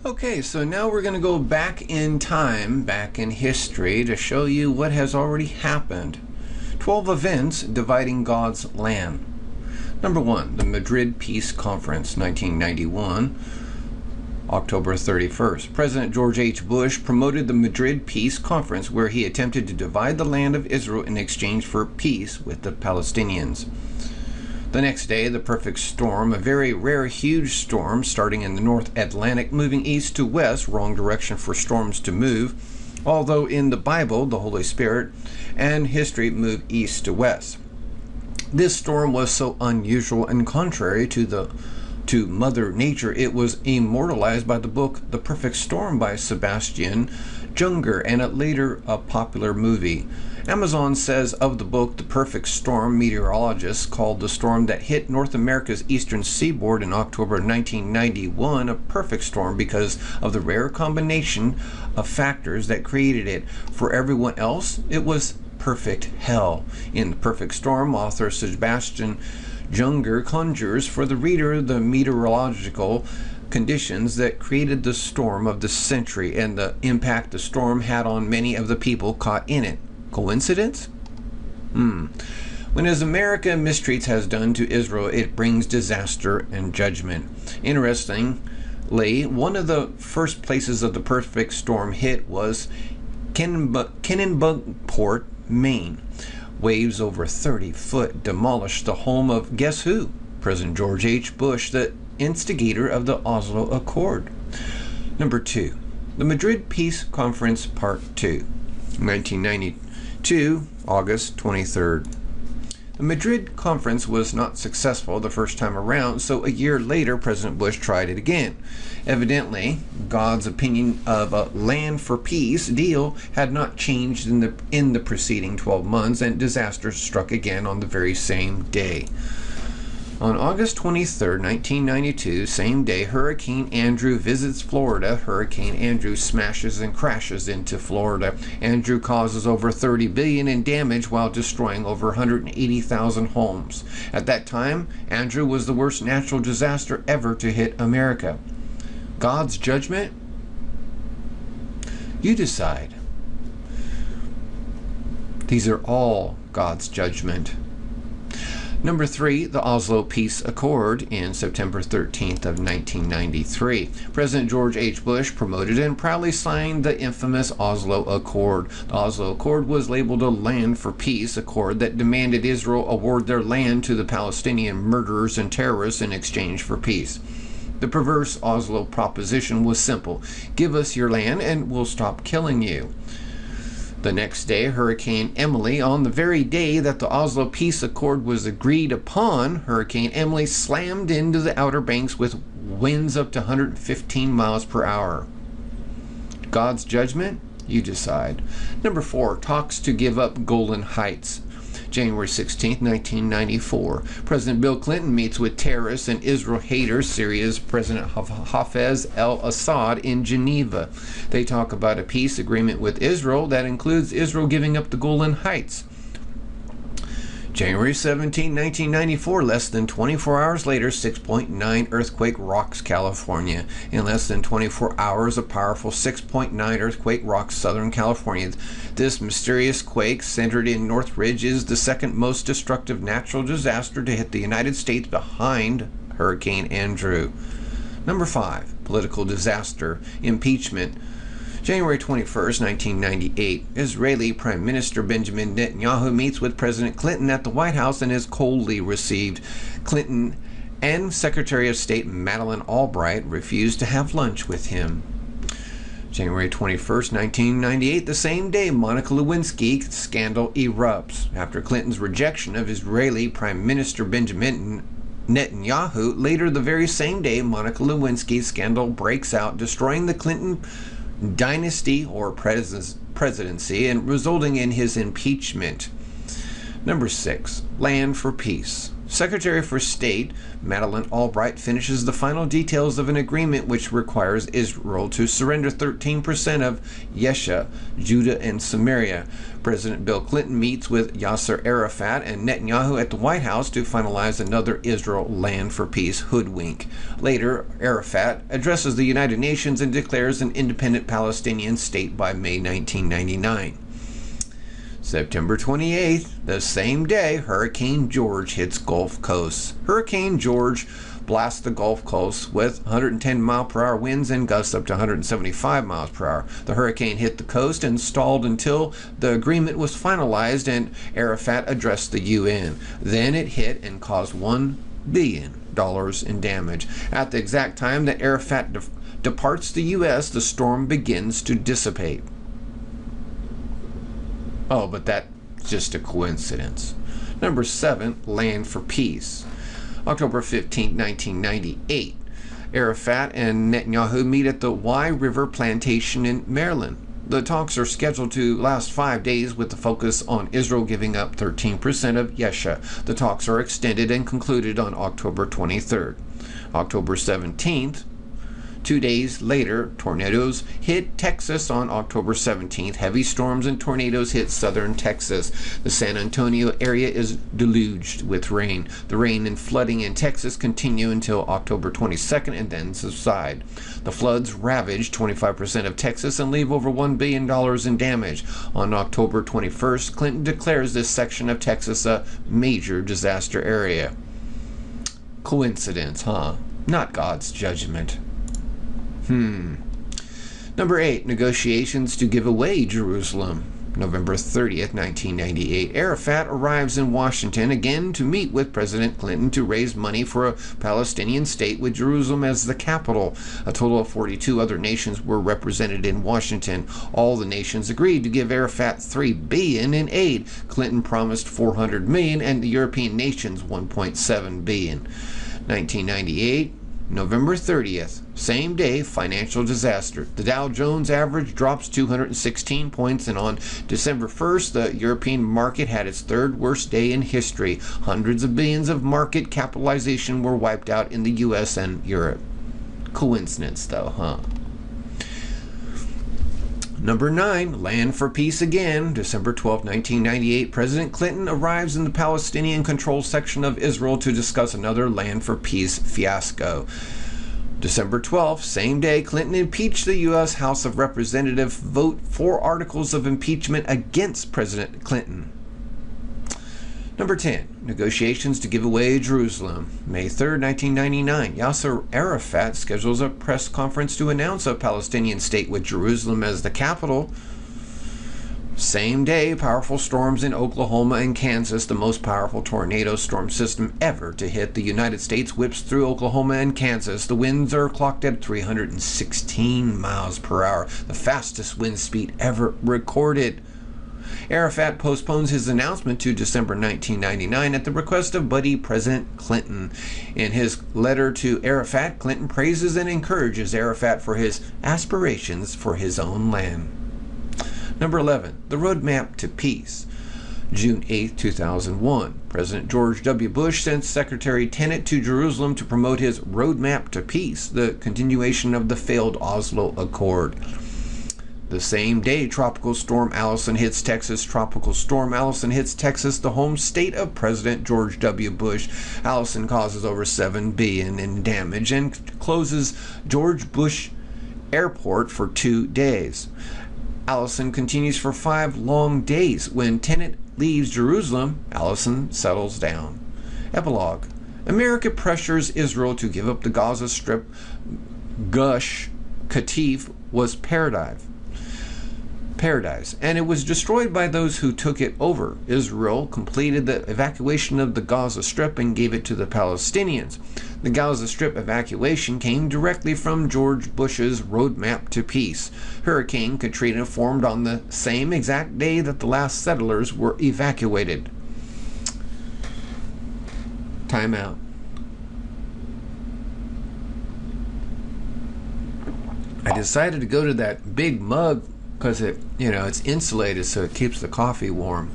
Okay, so now we're going to go back in time, back in history, to show you what has already happened. 12 events dividing God's land. Number 1, the Madrid Peace Conference, 1991, October 31st. President George H. Bush promoted the Madrid Peace Conference, where he attempted to divide the land of Israel in exchange for peace with the Palestinians. The next day, the perfect storm, a very rare huge storm starting in the North Atlantic, moving east to west, wrong direction for storms to move, although in the Bible, the Holy Spirit and history move east to west. This storm was so unusual and contrary to Mother Nature, it was immortalized by the book The Perfect Storm by Sebastian Junger, and later a popular movie. Amazon says of the book The Perfect Storm, meteorologists called the storm that hit North America's eastern seaboard in October 1991 a perfect storm because of the rare combination of factors that created it. For everyone else, it was perfect hell. In The Perfect Storm, author Sebastian Junger conjures for the reader the meteorological conditions that created the storm of the century and the impact the storm had on many of the people caught in it. Coincidence? When as America mistreats has done to Israel, it brings disaster and judgment. Interestingly, one of the first places of the perfect storm hit was Kennebunkport, Maine. Waves over 30 foot demolished the home of guess who? President George H. Bush, the instigator of the Oslo Accord. Number 2, the Madrid Peace Conference Part 2, 1992, August 23rd. The Madrid Conference was not successful the first time around, so a year later President Bush tried it again. Evidently, God's opinion of a land for peace deal had not changed in the preceding 12 months, and disaster struck again on the very same day. On August 23, 1992, same day, Hurricane Andrew visits Florida. Hurricane Andrew smashes and crashes into Florida. Andrew causes over $30 billion in damage while destroying over 180,000 homes. At that time, Andrew was the worst natural disaster ever to hit America. God's judgment? You decide. These are all God's judgment. Number 3, the Oslo Peace Accord in September 13th of 1993. President George H. Bush promoted and proudly signed the infamous Oslo Accord. The Oslo Accord was labeled a land for peace accord that demanded Israel award their land to the Palestinian murderers and terrorists in exchange for peace. The perverse Oslo proposition was simple: give us your land and we'll stop killing you. The next day, Hurricane Emily, on the very day that the Oslo Peace Accord was agreed upon, Hurricane Emily slammed into the Outer Banks with winds up to 115 miles per hour. God's judgment? You decide. Number 4, talks to give up Golan Heights. January 16, 1994. President Bill Clinton meets with terrorists and Israel haters, Syria's President Hafez al-Assad, in Geneva. They talk about a peace agreement with Israel that includes Israel giving up the Golan Heights. January 17, 1994, less than 24 hours later, 6.9 earthquake rocks California. In less than 24 hours, a powerful 6.9 earthquake rocks Southern California. This mysterious quake, centered in Northridge, is the second most destructive natural disaster to hit the United States behind Hurricane Andrew. Number 5, political disaster, impeachment. January 21, 1998, Israeli Prime Minister Benjamin Netanyahu meets with President Clinton at the White House and is coldly received. Clinton and Secretary of State Madeleine Albright refused to have lunch with him. January 21, 1998, the same day, Monica Lewinsky scandal erupts. After Clinton's rejection of Israeli Prime Minister Benjamin Netanyahu, later the very same day, Monica Lewinsky scandal breaks out, destroying the Clinton dynasty or presidency and resulting in his impeachment. Number 6, land for peace. Secretary for State Madeleine Albright finishes the final details of an agreement which requires Israel to surrender 13% of Yesha, Judah, and Samaria. President Bill Clinton meets with Yasser Arafat and Netanyahu at the White House to finalize another Israel land for peace hoodwink. Later, Arafat addresses the United Nations and declares an independent Palestinian state by May 1999. September 28th, the same day, Hurricane George hits Gulf Coast. Hurricane George blasts the Gulf Coast with 110-mile-per-hour winds and gusts up to 175 miles per hour. The hurricane hit the coast and stalled until the agreement was finalized and Arafat addressed the UN. Then it hit and caused $1 billion in damage. At the exact time that Arafat departs the U.S., the storm begins to dissipate. Oh, but that's just a coincidence. Number 7, Land for Peace. October 15, 1998. Arafat and Netanyahu meet at the Wye River Plantation in Maryland. The talks are scheduled to last 5 days with the focus on Israel giving up 13% of Yesha. The talks are extended and concluded on October 23rd. October 17th, 2 days later, tornadoes hit Texas on October 17th. Heavy storms and tornadoes hit southern Texas. The San Antonio area is deluged with rain. The rain and flooding in Texas continue until October 22nd and then subside. The floods ravaged 25% of Texas and leave over $1 billion in damage. On October 21st, Clinton declares this section of Texas a major disaster area. Coincidence, huh? Not God's judgment. Number 8, negotiations to give away Jerusalem. November 30th, 1998. Arafat arrives in Washington again to meet with President Clinton to raise money for a Palestinian state with Jerusalem as the capital. A total of 42 other nations were represented in Washington. All the nations agreed to give Arafat $3 billion in aid. Clinton promised $400 million and the European nations $1.7 billion. 1998. November 30th, same day, financial disaster. The Dow Jones average drops 216 points, and on December 1st, the European market had its third worst day in history. Hundreds of billions of market capitalization were wiped out in the U.S. and Europe. Coincidence, though, huh? Number 9, Land for Peace again. December 12, 1998, President Clinton arrives in the Palestinian-controlled section of Israel to discuss another Land for Peace fiasco. December 12, same day, Clinton impeached the U.S. House of Representatives, vote 4 articles of impeachment against President Clinton. Number 10, negotiations to give away Jerusalem. May 3, 1999, Yasser Arafat schedules a press conference to announce a Palestinian state with Jerusalem as the capital. Same day, powerful storms in Oklahoma and Kansas, the most powerful tornado storm system ever to hit the United States, whips through Oklahoma and Kansas. The winds are clocked at 316 miles per hour, the fastest wind speed ever recorded. Arafat postpones his announcement to December 1999 at the request of buddy President Clinton. In his letter to Arafat, Clinton praises and encourages Arafat for his aspirations for his own land. Number 11, the roadmap to peace. June 8, 2001, President George W. Bush sent Secretary Tenet to Jerusalem to promote his roadmap to peace, the continuation of the failed Oslo Accord. The same day, Tropical Storm Allison hits Texas. Tropical Storm Allison hits Texas, the home state of President George W. Bush. Allison causes over $7 billion in damage and closes George Bush Airport for 2 days. Allison continues for 5 long days. When Tenet leaves Jerusalem, Allison settles down. Epilogue. America pressures Israel to give up the Gaza Strip. Gush Katif was paradise, and it was destroyed by those who took it over. Israel completed the evacuation of the Gaza Strip and gave it to the Palestinians. The Gaza Strip evacuation came directly from George Bush's roadmap to peace. Hurricane Katrina formed on the same exact day that the last settlers were evacuated. Time out. I decided to go to that big mug because it's insulated, so it keeps the coffee warm.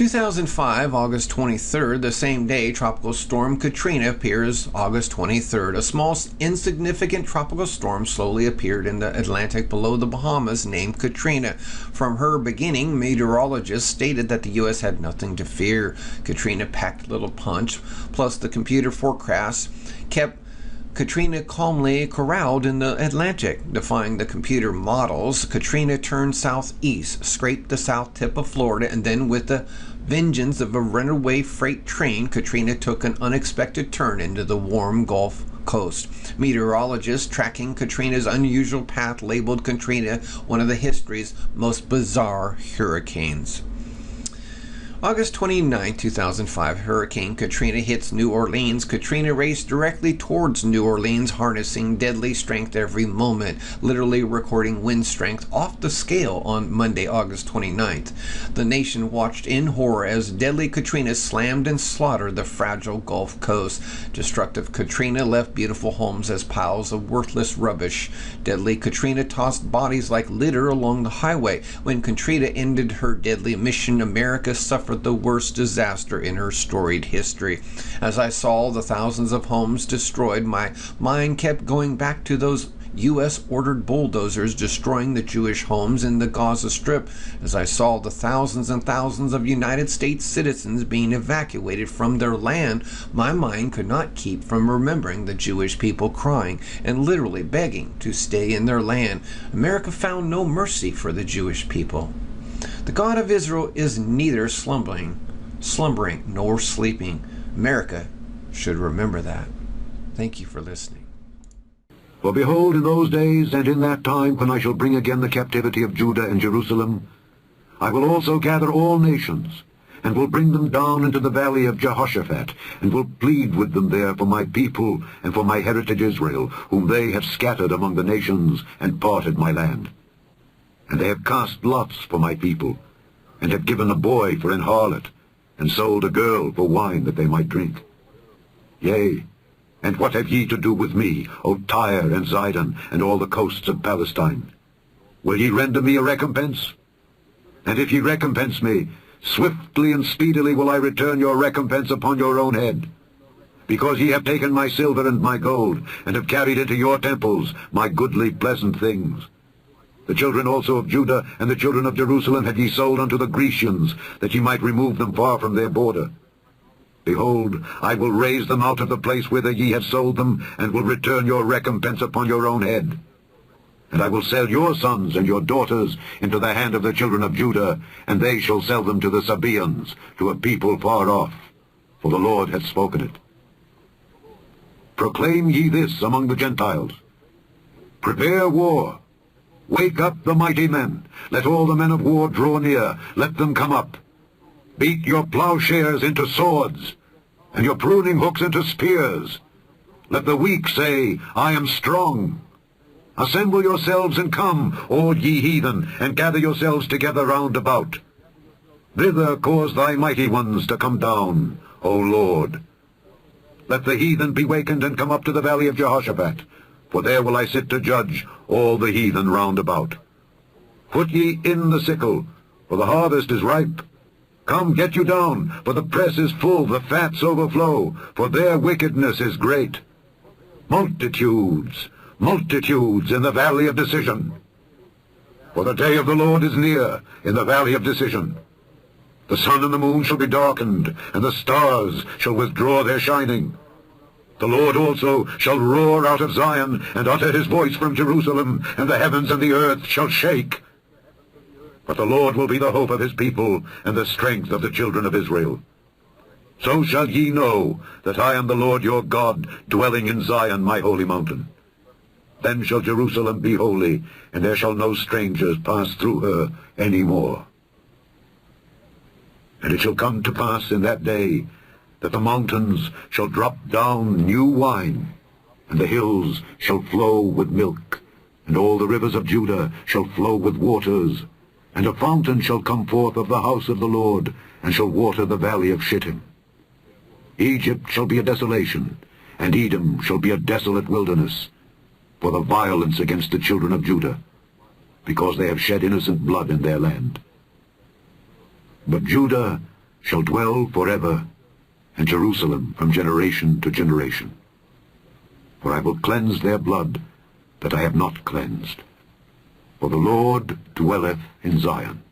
2005, August 23rd, the same day, Tropical Storm Katrina appears August 23rd. A small, insignificant tropical storm slowly appeared in the Atlantic below the Bahamas named Katrina. From her beginning, meteorologists stated that the U.S. had nothing to fear. Katrina packed a little punch, plus the computer forecasts kept Katrina calmly corralled in the Atlantic. Defying the computer models, Katrina turned southeast, scraped the south tip of Florida, and then with the vengeance of a runaway freight train, Katrina took an unexpected turn into the warm Gulf Coast. Meteorologists tracking Katrina's unusual path labeled Katrina one of the history's most bizarre hurricanes. August 29, 2005, Hurricane Katrina hits New Orleans. Katrina raced directly towards New Orleans, harnessing deadly strength every moment, literally recording wind strength off the scale on Monday, August 29th. The nation watched in horror as deadly Katrina slammed and slaughtered the fragile Gulf Coast. Destructive Katrina left beautiful homes as piles of worthless rubbish. Deadly Katrina tossed bodies like litter along the highway. When Katrina ended her deadly mission, America suffered the worst disaster in her storied history. As I saw the thousands of homes destroyed, my mind kept going back to those U.S.-ordered bulldozers destroying the Jewish homes in the Gaza Strip. As I saw the thousands and thousands of United States citizens being evacuated from their land, my mind could not keep from remembering the Jewish people crying and literally begging to stay in their land. America found no mercy for the Jewish people. The God of Israel is neither slumbering nor sleeping. America should remember that. Thank you for listening. For behold, in those days and in that time, when I shall bring again the captivity of Judah and Jerusalem, I will also gather all nations, and will bring them down into the valley of Jehoshaphat, and will plead with them there for my people and for my heritage Israel, whom they have scattered among the nations and parted my land. And they have cast lots for my people, and have given a boy for an harlot, and sold a girl for wine that they might drink. Yea, and what have ye to do with me, O Tyre and Zidon, and all the coasts of Palestine? Will ye render me a recompense? And if ye recompense me, swiftly and speedily will I return your recompense upon your own head. Because ye have taken my silver and my gold, and have carried into your temples my goodly pleasant things. The children also of Judah and the children of Jerusalem have ye sold unto the Grecians, that ye might remove them far from their border. Behold, I will raise them out of the place whither ye have sold them, and will return your recompense upon your own head. And I will sell your sons and your daughters into the hand of the children of Judah, and they shall sell them to the Sabaeans, to a people far off, for the Lord hath spoken it. Proclaim ye this among the Gentiles. Prepare war. Wake up the mighty men. Let all the men of war draw near. Let them come up. Beat your plowshares into swords, and your pruning hooks into spears. Let the weak say, I am strong. Assemble yourselves and come, all ye heathen, and gather yourselves together round about. Thither cause thy mighty ones to come down, O Lord. Let the heathen be wakened and come up to the valley of Jehoshaphat, for there will I sit to judge all the heathen round about. Put ye in the sickle, for the harvest is ripe. Come, get you down, for the press is full, the fats overflow, for their wickedness is great. Multitudes, multitudes in the valley of decision. For the day of the Lord is near in the valley of decision. The sun and the moon shall be darkened, and the stars shall withdraw their shining. The Lord also shall roar out of Zion, and utter his voice from Jerusalem, and the heavens and the earth shall shake. But the Lord will be the hope of his people, and the strength of the children of Israel. So shall ye know that I am the Lord your God, dwelling in Zion my holy mountain. Then shall Jerusalem be holy, and there shall no strangers pass through her any more. And it shall come to pass in that day that the mountains shall drop down new wine, and the hills shall flow with milk, and all the rivers of Judah shall flow with waters, and a fountain shall come forth of the house of the Lord, and shall water the valley of Shittim. Egypt shall be a desolation, and Edom shall be a desolate wilderness, for the violence against the children of Judah, because they have shed innocent blood in their land. But Judah shall dwell forever, and Jerusalem from generation to generation. For I will cleanse their blood that I have not cleansed. For the Lord dwelleth in Zion.